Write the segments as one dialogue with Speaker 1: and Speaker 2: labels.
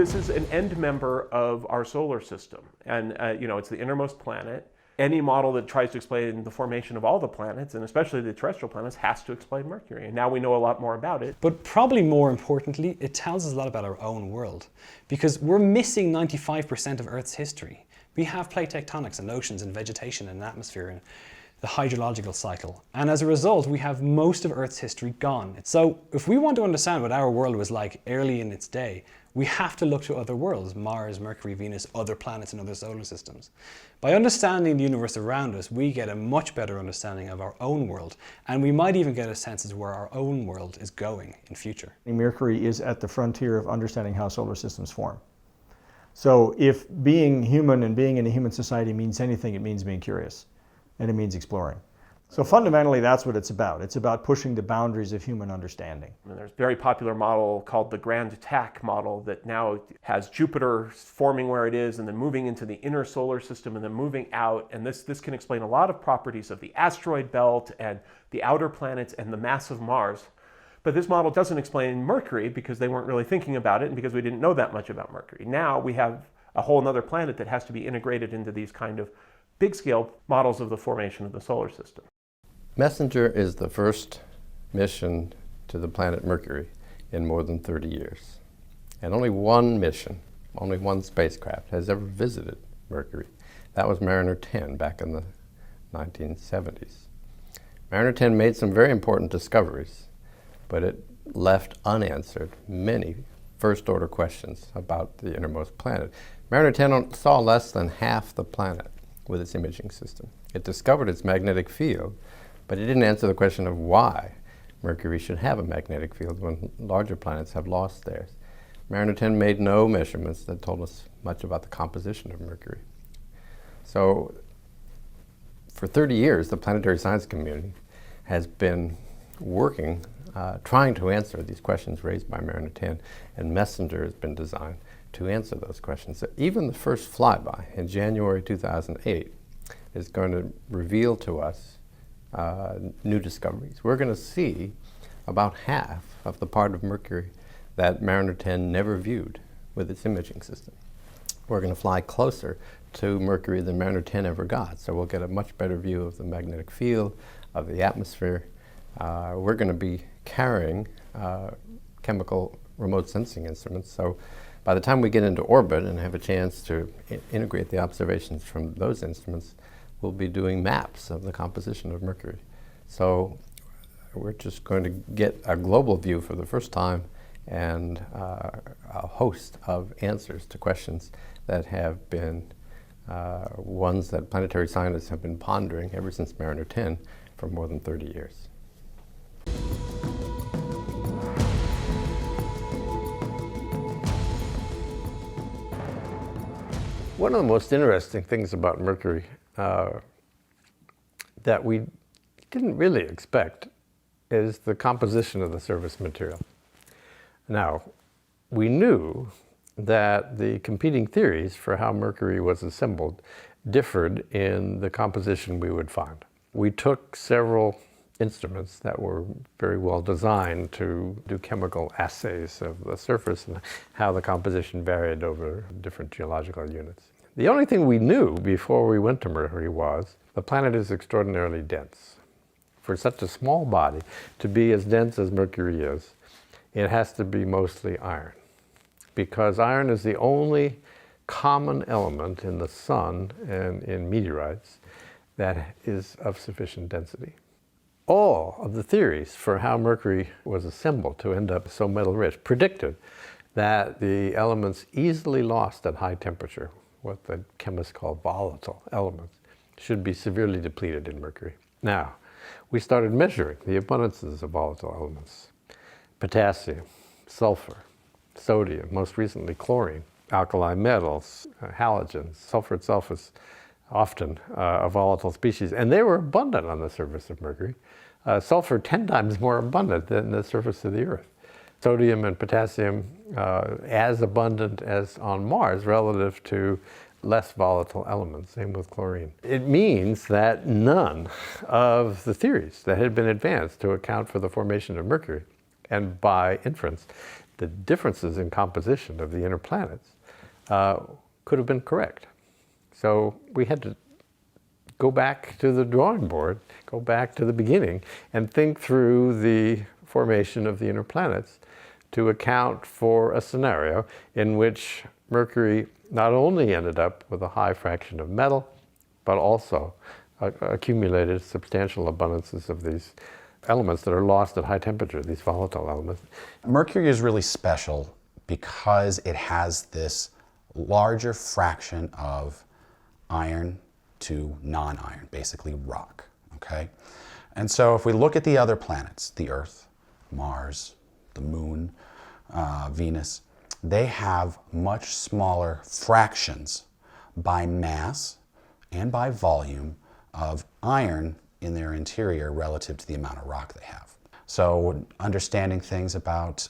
Speaker 1: This is an end member of our solar system, and it's the innermost planet. Any model that tries to explain the formation of all the planets, and especially the terrestrial planets, has to explain Mercury. And now we know a lot more about it.
Speaker 2: But probably more importantly, it tells us a lot about our own world, because we're missing 95% of Earth's history. We have plate tectonics and oceans and vegetation and atmosphere and the hydrological cycle. And as a result, we have most of Earth's history gone. So if we want to understand what our world was like early in its day, we have to look to other worlds, Mars, Mercury, Venus, other planets and other solar systems. By understanding the universe around us, we get a much better understanding of our own world, and we might even get a sense of where our own world is going in future.
Speaker 3: Mercury is at the frontier of understanding how solar systems form. So if being human and being in a human society means anything, it means being curious, and it means exploring. So fundamentally, that's what it's about. It's about pushing the boundaries of human understanding.
Speaker 1: And there's a very popular model called the Grand Attack model that now has Jupiter forming where it is and then moving into the inner solar system and then moving out. And this can explain a lot of properties of the asteroid belt and the outer planets and the mass of Mars. But this model doesn't explain Mercury because they weren't really thinking about it and because we didn't know that much about Mercury. Now we have a whole other planet that has to be integrated into these kind of big-scale models of the formation of the solar system.
Speaker 4: Messenger is the first mission to the planet Mercury in more than 30 years. And only one mission, only one spacecraft has ever visited Mercury. That was Mariner 10 back in the 1970s. Mariner 10 made some very important discoveries, but it left unanswered many first-order questions about the innermost planet. Mariner 10 saw less than half the planet with its imaging system. It discovered its magnetic field, but it didn't answer the question of why Mercury should have a magnetic field when larger planets have lost theirs. Mariner 10 made no measurements that told us much about the composition of Mercury. So for 30 years, the planetary science community has been working, trying to answer these questions raised by Mariner 10, and Messenger has been designed to answer those questions. So even the first flyby in January 2008 is going to reveal to us new discoveries. We're going to see about half of the part of Mercury that Mariner 10 never viewed with its imaging system. We're going to fly closer to Mercury than Mariner 10 ever got, so we'll get a much better view of the magnetic field, of the atmosphere. We're going to be carrying chemical remote sensing instruments, so by the time we get into orbit and have a chance to integrate the observations from those instruments, we'll be doing maps of the composition of Mercury. So we're just going to get a global view for the first time and a host of answers to questions that have been ones that planetary scientists have been pondering ever since Mariner 10 for more than 30 years. One of the most interesting things about Mercury that we didn't really expect is the composition of the surface material. Now, we knew that the competing theories for how Mercury was assembled differed in the composition we would find. We took several instruments that were very well designed to do chemical assays of the surface and how the composition varied over different geological units. The only thing we knew before we went to Mercury was the planet is extraordinarily dense. For such a small body to be as dense as Mercury is, it has to be mostly iron, because iron is the only common element in the sun and in meteorites that is of sufficient density. All of the theories for how Mercury was assembled to end up so metal-rich predicted that the elements easily lost at high temperature, what the chemists call volatile elements, should be severely depleted in Mercury. Now, we started measuring the abundances of volatile elements. Potassium, sulfur, sodium, most recently chlorine, alkali metals, halogens. Sulfur itself is often a volatile species, and they were abundant on the surface of Mercury. Sulfur 10 times more abundant than the surface of the Earth. Sodium and potassium as abundant as on Mars relative to less volatile elements, same with chlorine. It means that none of the theories that had been advanced to account for the formation of Mercury, and by inference, the differences in composition of the inner planets could have been correct. So we had to go back to the drawing board, go back to the beginning, and think through the formation of the inner planets to account for a scenario in which Mercury not only ended up with a high fraction of metal, but also accumulated substantial abundances of these elements that are lost at high temperature, these volatile elements.
Speaker 5: Mercury is really special because it has this larger fraction of iron to non-iron, basically rock, okay? And so if we look at the other planets, the Earth, Mars, the Moon, Venus, they have much smaller fractions by mass and by volume of iron in their interior relative to the amount of rock they have. So understanding things about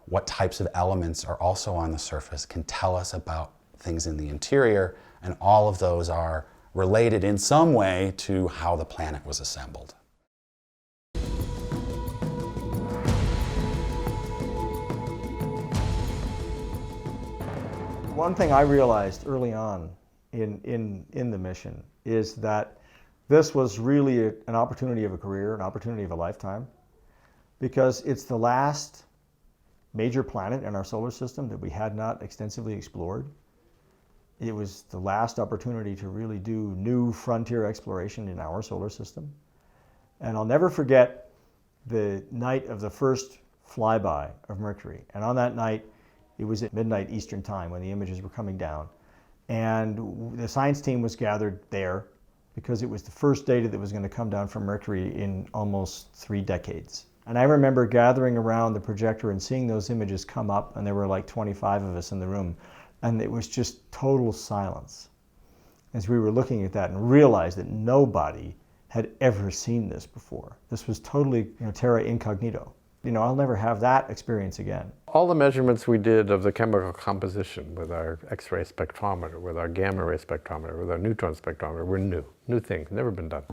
Speaker 5: what types of elements are also on the surface can tell us about things in the interior, and all of those are related in some way to how the planet was assembled.
Speaker 3: One thing I realized early on in the mission is that this was really an opportunity of a career, an opportunity of a lifetime, because it's the last major planet in our solar system that we had not extensively explored. It was the last opportunity to really do new frontier exploration in our solar system. And I'll never forget the night of the first flyby of Mercury. And on that night, it was at midnight Eastern time when the images were coming down. And the science team was gathered there because it was the first data that was going to come down from Mercury in almost 3 decades. And I remember gathering around the projector and seeing those images come up, and there were like 25 of us in the room, and it was just total silence as we were looking at that and realized that nobody had ever seen this before. This was totally, terra incognito. I'll never have that experience again.
Speaker 4: All the measurements we did of the chemical composition with our X-ray spectrometer, with our gamma ray spectrometer, with our neutron spectrometer were new things, never been done.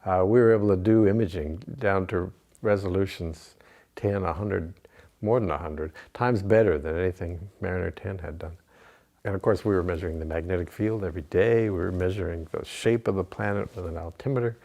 Speaker 4: We were able to do imaging down to resolutions 10, 100, more than 100 times better than anything Mariner 10 had done. And of course we were measuring the magnetic field every day. We were measuring the shape of the planet with an altimeter.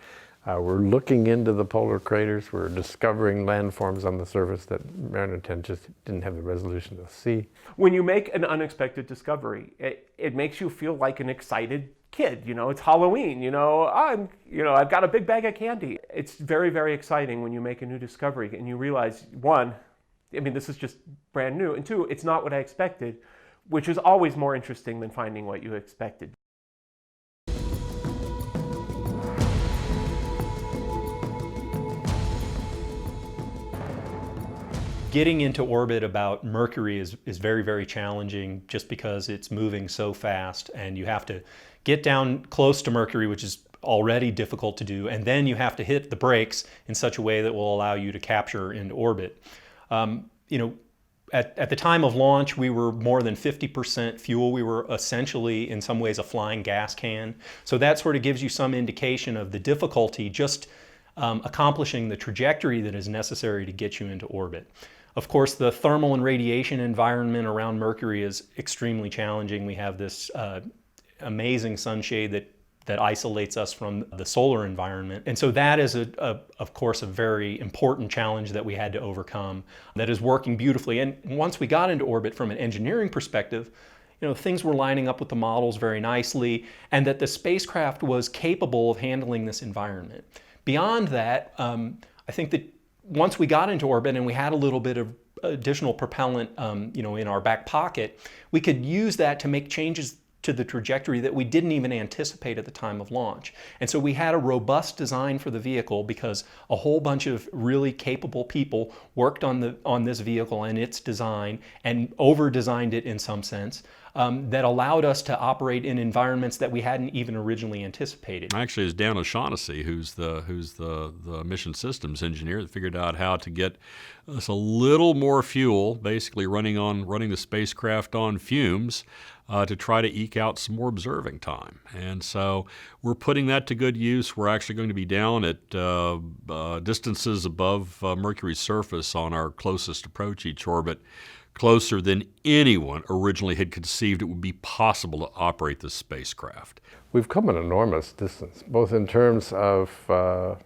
Speaker 4: We're looking into the polar craters. We're discovering landforms on the surface that Mariner 10 just didn't have the resolution to see.
Speaker 1: When you make an unexpected discovery, it makes you feel like an excited kid. It's Halloween. I've got a big bag of candy. It's very, very exciting when you make a new discovery and you realize, one, this is just brand new, and two, it's not what I expected, which is always more interesting than finding what you expected.
Speaker 6: Getting into orbit about Mercury is very, very challenging just because it's moving so fast, and you have to get down close to Mercury, which is already difficult to do, and then you have to hit the brakes in such a way that will allow you to capture into orbit. At the time of launch, we were more than 50% fuel. We were essentially, in some ways, a flying gas can. So that sort of gives you some indication of the difficulty just accomplishing the trajectory that is necessary to get you into orbit. Of course, the thermal and radiation environment around Mercury is extremely challenging. We have this amazing sunshade that isolates us from the solar environment. And so that is, of course, a very important challenge that we had to overcome that is working beautifully. And once we got into orbit from an engineering perspective, things were lining up with the models very nicely, and that the spacecraft was capable of handling this environment. Beyond that, I think that once we got into orbit and we had a little bit of additional propellant in our back pocket, we could use that to make changes to the trajectory that we didn't even anticipate at the time of launch. And so we had a robust design for the vehicle because a whole bunch of really capable people worked on this vehicle and its design and over-designed it in some sense. That allowed us to operate in environments that we hadn't even originally anticipated.
Speaker 7: Actually, it's Dan O'Shaughnessy, who's the mission systems engineer, that figured out how to get us a little more fuel, basically running the spacecraft on fumes, to try to eke out some more observing time. And so we're putting that to good use. We're actually going to be down at distances above Mercury's surface on our closest approach each orbit, closer than anyone originally had conceived it would be possible to operate this spacecraft.
Speaker 4: We've come an enormous distance, both in terms of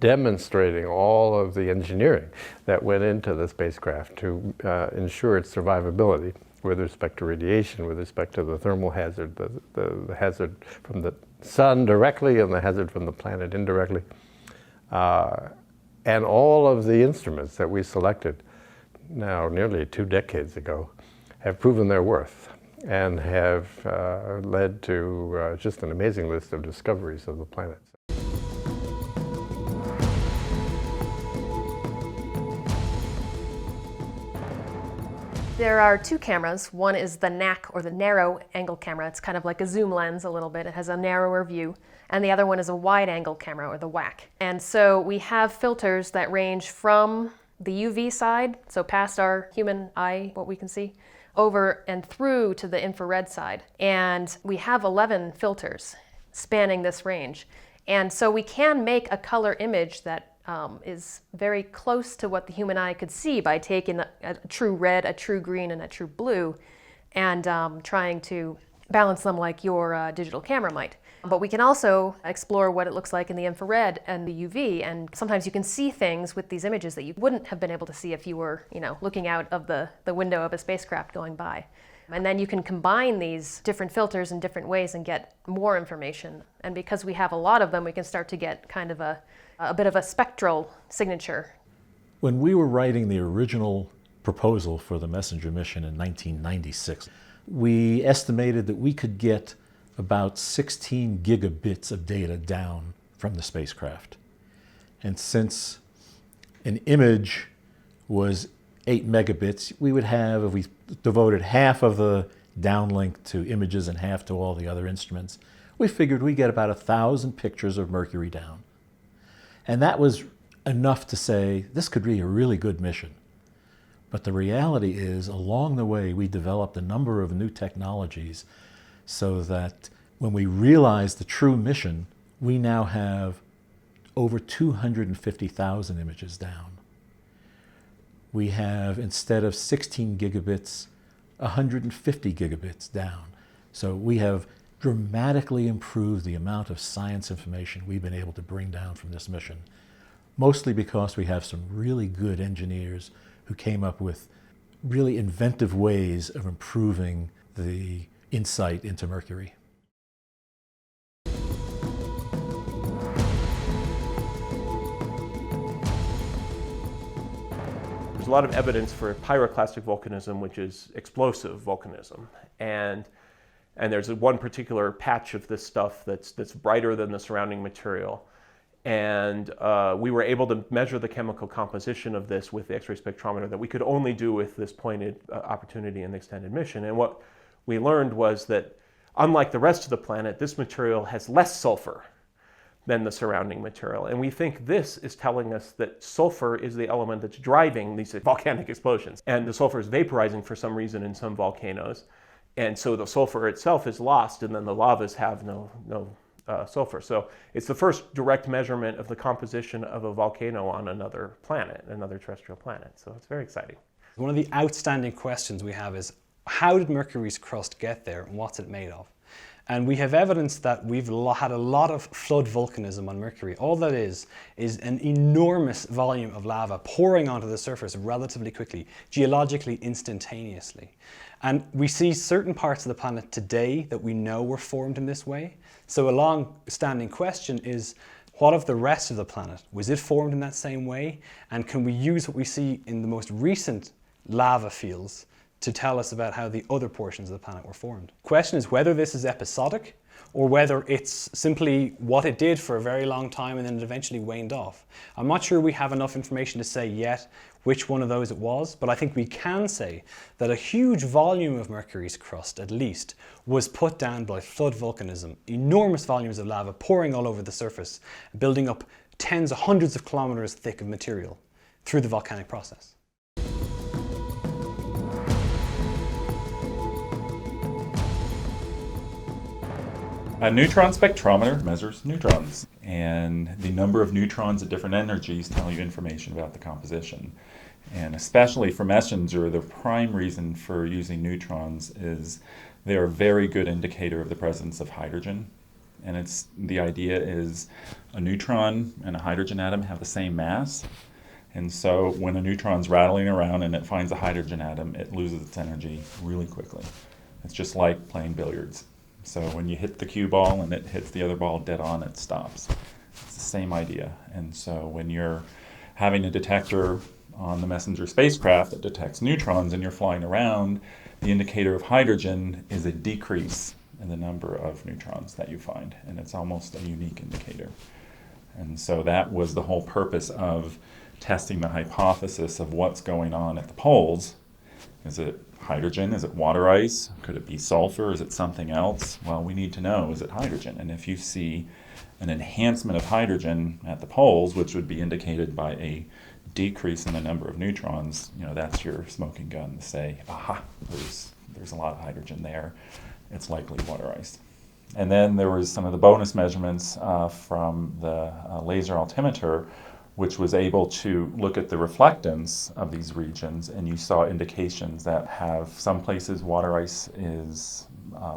Speaker 4: demonstrating all of the engineering that went into the spacecraft to ensure its survivability with respect to radiation, with respect to the thermal hazard, the hazard from the sun directly and the hazard from the planet indirectly. And all of the instruments that we selected now nearly 2 decades ago have proven their worth and have led to just an amazing list of discoveries of the planet.
Speaker 8: There are 2 cameras. One is the NAC, or the narrow angle camera. It's kind of like a zoom lens a little bit. It has a narrower view. And the other one is a wide angle camera, or the WAC. And so we have filters that range from the UV side, so past our human eye, what we can see, over and through to the infrared side. And we have 11 filters spanning this range. And so we can make a color image that is very close to what the human eye could see by taking a true red, a true green, and a true blue, and trying to balance them like your digital camera might. But we can also explore what it looks like in the infrared and the UV, and sometimes you can see things with these images that you wouldn't have been able to see if you were, looking out of the window of a spacecraft going by. And then you can combine these different filters in different ways and get more information. And because we have a lot of them, we can start to get kind of a bit of a spectral signature.
Speaker 9: When we were writing the original proposal for the Messenger mission in 1996, we estimated that we could get about 16 gigabits of data down from the spacecraft. And since an image was 8 megabits, we would have, if we devoted half of the downlink to images and half to all the other instruments, we figured we'd get about 1,000 pictures of Mercury down. And that was enough to say, this could be a really good mission. But the reality is, along the way, we developed a number of new technologies so that when we realized the true mission, we now have over 250,000 images down. We have, instead of 16 gigabits, 150 gigabits down. So we have dramatically improved the amount of science information we've been able to bring down from this mission, mostly because we have some really good engineers who came up with really inventive ways of improving the insight into Mercury.
Speaker 1: There's a lot of evidence for pyroclastic volcanism, which is explosive volcanism. And there's one particular patch of this stuff that's brighter than the surrounding material. And we were able to measure the chemical composition of this with the X-ray spectrometer that we could only do with this pointed opportunity in the extended mission. And what we learned was that, unlike the rest of the planet, this material has less sulfur than the surrounding material. And we think this is telling us that sulfur is the element that's driving these volcanic explosions. And the sulfur is vaporizing for some reason in some volcanoes. And so the sulfur itself is lost, and then the lavas have no sulfur. So it's the first direct measurement of the composition of a volcano on another planet, another terrestrial planet. So it's very exciting.
Speaker 2: One of the outstanding questions we have is, how did Mercury's crust get there, and what's it made of? And we have evidence that we've had a lot of flood volcanism on Mercury. All that is an enormous volume of lava pouring onto the surface relatively quickly, geologically instantaneously. And we see certain parts of the planet today that we know were formed in this way. So a long-standing question is, what of the rest of the planet? Was it formed in that same way? And can we use what we see in the most recent lava fields to tell us about how the other portions of the planet were formed? The question is whether this is episodic or whether it's simply what it did for a very long time and then it eventually waned off. I'm not sure we have enough information to say yet which one of those it was, but I think we can say that a huge volume of Mercury's crust, at least, was put down by flood volcanism, enormous volumes of lava pouring all over the surface, building up tens of hundreds of kilometers thick of material through the volcanic process.
Speaker 10: A neutron spectrometer measures neutrons, and the number of neutrons at different energies tell you information about the composition. And especially for messenger, the prime reason for using neutrons is they're a very good indicator of the presence of hydrogen. And the idea is a neutron and a hydrogen atom have the same mass. And so when a neutron's rattling around and it finds a hydrogen atom, it loses its energy really quickly. It's just like playing billiards. So when you hit the cue ball and it hits the other ball dead on, it stops. It's the same idea. And so when you're having a detector on the messenger spacecraft that detects neutrons and you're flying around, the indicator of hydrogen is a decrease in the number of neutrons that you find. And it's almost a unique indicator. And so that was the whole purpose of testing the hypothesis of what's going on at the poles. Is it hydrogen? Is it water ice? Could it be sulfur? Is it something else? Well, we need to know, is it hydrogen? And if you see an enhancement of hydrogen at the poles, which would be indicated by a decrease in the number of neutrons, that's your smoking gun to say, aha, there's a lot of hydrogen there. It's likely water ice. And then there was some of the bonus measurements from the laser altimeter, which was able to look at the reflectance of these regions, and you saw indications that have some places water ice is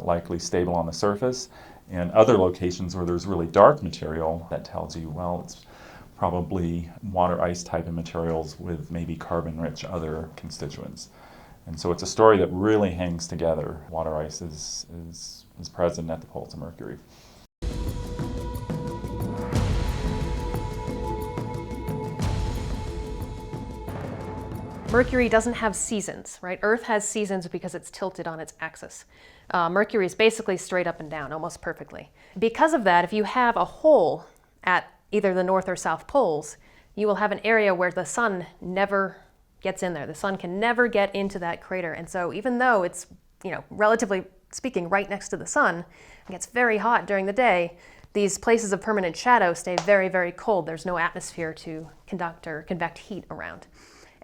Speaker 10: likely stable on the surface, and other locations where there's really dark material that tells you, well, it's probably water ice type of materials with maybe carbon-rich other constituents. And so it's a story that really hangs together. Water ice is present at the poles of Mercury.
Speaker 8: Mercury doesn't have seasons, right? Earth has seasons because it's tilted on its axis. Mercury is basically straight up and down, almost perfectly. Because of that, if you have a hole at either the north or south poles, you will have an area where the sun never gets in there. The sun can never get into that crater. And so even though it's, relatively speaking, right next to the sun, and gets very hot during the day, these places of permanent shadow stay very, very cold. There's no atmosphere to conduct or convect heat around.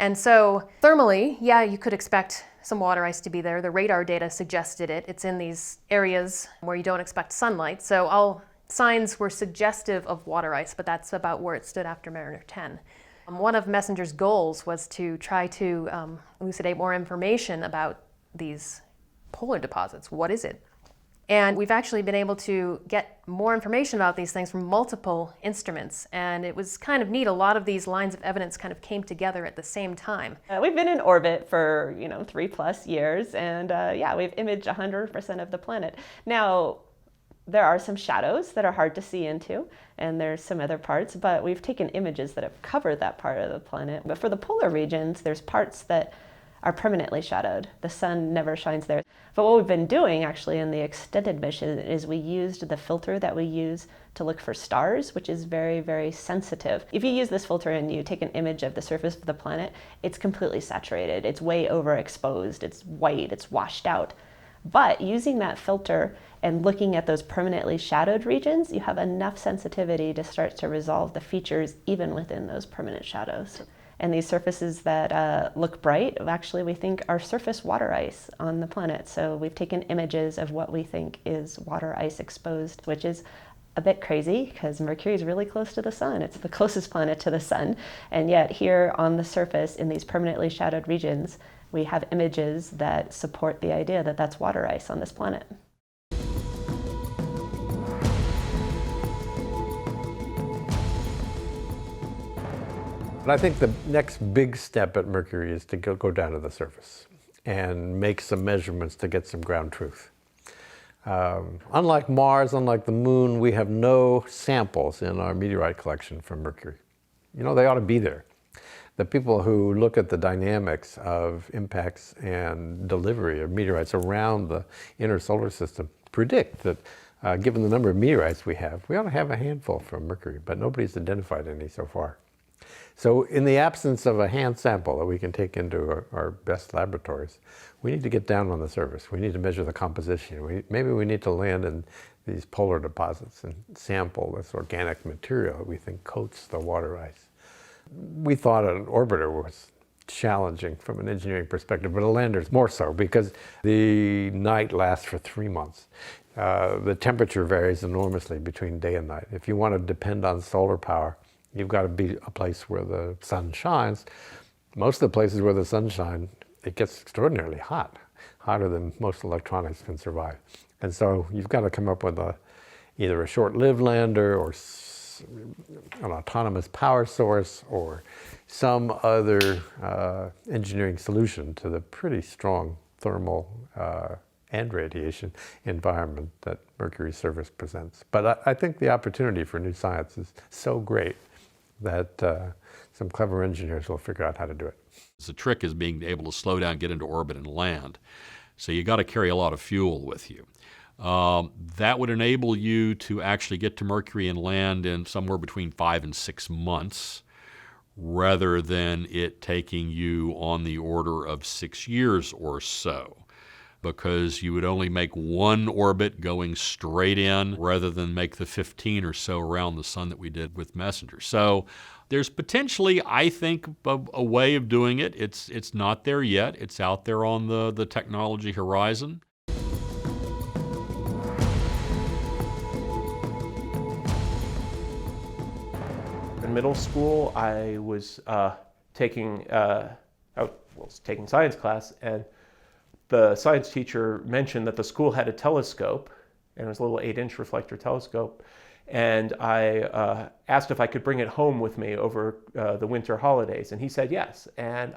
Speaker 8: And so thermally, yeah, you could expect some water ice to be there. The radar data suggested it. It's in these areas where you don't expect sunlight. So all signs were suggestive of water ice, but that's about where it stood after Mariner 10. One of Messenger's goals was to try to elucidate more information about these polar deposits. What is it? And we've actually been able to get more information about these things from multiple instruments. And it was kind of neat. A lot of these lines of evidence kind of came together at the same time.
Speaker 11: We've been in orbit for, 3+ years. And we've imaged 100% of the planet. Now, there are some shadows that are hard to see into, and there's some other parts, but we've taken images that have covered that part of the planet. But for the polar regions, there's parts that are permanently shadowed. The sun never shines there. But what we've been doing actually in the extended mission is we used the filter that we use to look for stars, which is very, very sensitive. If you use this filter and you take an image of the surface of the planet, it's completely saturated. It's way overexposed. It's white. It's washed out. But using that filter and looking at those permanently shadowed regions, you have enough sensitivity to start to resolve the features even within those permanent shadows. And these surfaces that look bright, actually we think are surface water ice on the planet. So we've taken images of what we think is water ice exposed, which is a bit crazy because Mercury is really close to the sun. It's the closest planet to the sun. And yet here on the surface in these permanently shadowed regions, we have images that support the idea that that's water ice on this planet.
Speaker 4: But I think the next big step at Mercury is to go down to the surface and make some measurements to get some ground truth. Unlike Mars, unlike the Moon, we have no samples in our meteorite collection from Mercury. They ought to be there. The people who look at the dynamics of impacts and delivery of meteorites around the inner solar system predict that given the number of meteorites we ought to have a handful from Mercury, but nobody's identified any so far. So in the absence of a hand sample that we can take into our best laboratories, we need to get down on the surface. We need to measure the composition. Maybe we need to land in these polar deposits and sample this organic material that we think coats the water ice. We thought an orbiter was challenging from an engineering perspective, but a lander's more so because the night lasts for 3 months. The temperature varies enormously between day and night. If you want to depend on solar power, you've got to be a place where the sun shines. Most of the places where the sun shines, it gets extraordinarily hot, hotter than most electronics can survive. And so you've got to come up with either a short-lived lander or an autonomous power source or some other engineering solution to the pretty strong thermal and radiation environment that Mercury's surface presents. But I think the opportunity for new science is so great that some clever engineers will figure out how to do it.
Speaker 7: The trick is being able to slow down, get into orbit, and land. So you got to carry a lot of fuel with you. That would enable you to actually get to Mercury and land in somewhere between 5 and 6 months, rather than it taking you on the order of 6 years or so, because you would only make one orbit going straight in rather than make the 15 or so around the sun that we did with Messenger. So there's potentially, I think, a way of doing it. It's not there yet. It's out there on the technology horizon.
Speaker 1: In middle school, I was taking science class, and the science teacher mentioned that the school had a telescope, and it was a little 8-inch reflector telescope, and I asked if I could bring it home with me over the winter holidays, and he said yes. And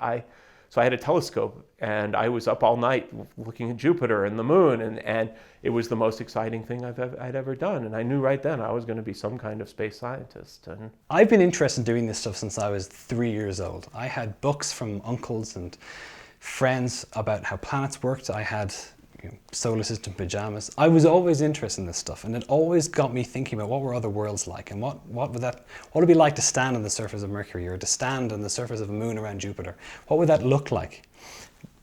Speaker 1: so I had a telescope, and I was up all night looking at Jupiter and the moon, and it was the most exciting thing I'd ever done. And I knew right then I was going to be some kind of space scientist. And
Speaker 2: I've been interested in doing this stuff since I was 3 years old. I had books from uncles and friends about how planets worked. I had solar system pajamas. I was always interested in this stuff, and it always got me thinking about what were other worlds like, and what would it be like to stand on the surface of Mercury, or to stand on the surface of a moon around Jupiter? What would that look like?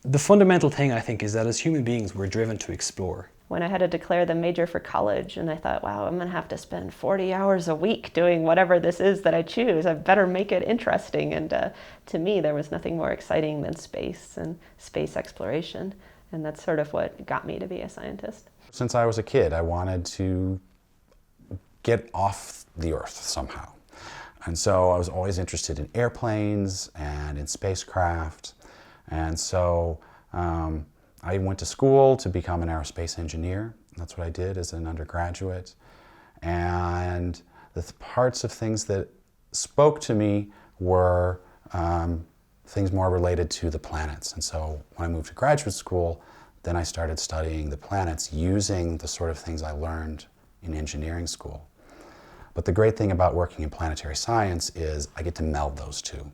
Speaker 2: The fundamental thing, I think, is that as human beings, we're driven to explore.
Speaker 11: When I had to declare the major for college, and I thought, wow, I'm gonna have to spend 40 hours a week doing whatever this is that I choose. I better make it interesting. And to me, there was nothing more exciting than space and space exploration. And that's sort of what got me to be a scientist.
Speaker 5: Since I was a kid, I wanted to get off the Earth somehow. And so I was always interested in airplanes and in spacecraft. And so I went to school to become an aerospace engineer. That's what I did as an undergraduate. And the parts of things that spoke to me were things more related to the planets. And so when I moved to graduate school, then I started studying the planets using the sort of things I learned in engineering school. But the great thing about working in planetary science is I get to meld those two.